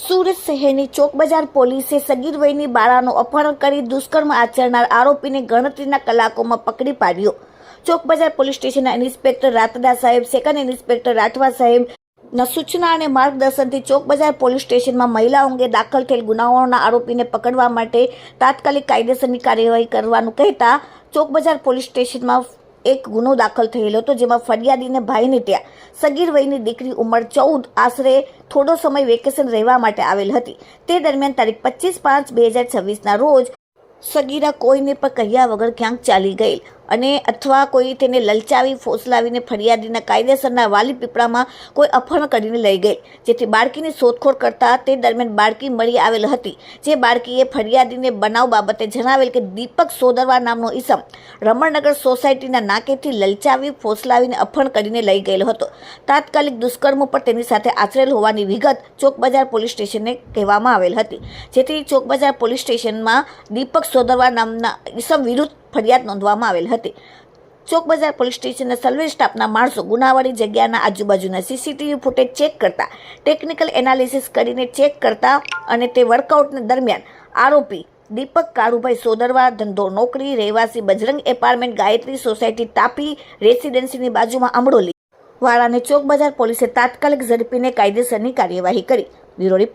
સુરત શહેરની ચોક બજાર પોલીસે સગીર વયની બાળાનું અપહરણ કરી દુષ્કર્મ આચરનાર આરોપીને ગણતરીના કલાકોમાં પકડી પાડ્યો। ચોક બજાર પોલીસ સ્ટેશનના ઇન્સ્પેક્ટર રાતડા સાહેબ, સેકન્ડ ઇન્સ્પેક્ટર રાઠવા સાહેબના સૂચના અને માર્ગદર્શનથી ચોક બજાર પોલીસ સ્ટેશનમાં મહિલાઓ અંગે દાખલ થયેલ ગુનાઓના આરોપીને પકડવા માટે તાત્કાલિક કાયદેસરની કાર્યવાહી કરવાનું કહેતા ચોક બજાર પોલીસ સ્ટેશનમાં એક ગુનો દાખલ થયેલો હતો, જેમાં ફરિયાદીને ભાઈને ત્યાં સગીર વયની દીકરી ઉંમર 14 આશરે થોડો સમય વેકેશન રહેવા માટે આવેલ હતી। તે દરમિયાન તારીખ 25/5/2026ના રોજ સગીરા કોઈને પણ કહ્યા વગર ક્યાંક ચાલી ગયેલ અને અથવા કોઈ તેને લલચાવી ફોસલાવીને ફરિયાદીના કાયદેસરના વાલી પીપળામાં કોઈ અપહરણ કરીને લઈ ગઈ, જેથી બાળકીની શોધખોળ કરતા તે દરમિયાન બાળકી મળી આવેલ હતી। જે બાળકીએ ફરિયાદીને બનાવ બાબતે જણાવેલ કે દીપક સોદરવા નામનો ઈસમ રમણનગર સોસાયટીના નાકેથી લલચાવી ફોસલાવીને અપહરણ કરીને લઈ ગયેલો હતો। તાત્કાલિક દુષ્કર્મ પર તેની સાથે આચરેલ હોવાની વિગત ચોક બજાર પોલીસ સ્ટેશનને કહેવામાં આવેલ હતી, જેથી ચોક બજાર પોલીસ સ્ટેશનમાં દીપક સોદરવા નામના ઈસમ વિરુદ્ધ ફરિયાદ નોંધવામાં આવેલ હતી। ચોક બજાર પોલીસ સ્ટેશનના સર્વે સ્ટાફના માણસો ગુનાવાળી જગ્યાના આજુબાજુના સીસીટીવી ફૂટેજ ચેક કરતા, ટેકનિકલ એનાલિસિસ કરીને ચેક કરતા અને તે વર્કઆઉટને દરમિયાન આરોપી દીપક કાળુભાઈ સોદરવા, ધંધો નોકરી, રહેવાસી બજરંગ એપાર્ટમેન્ટ, ગાયત્રી સોસાયટી, તાપી રેસિડેન્સીની બાજુમાં અમરોલી વાળાને ચોક બજાર પોલીસે તાત્કાલિક ઝડપીને કાયદેસરની કાર્યવાહી કરી। Bureau report.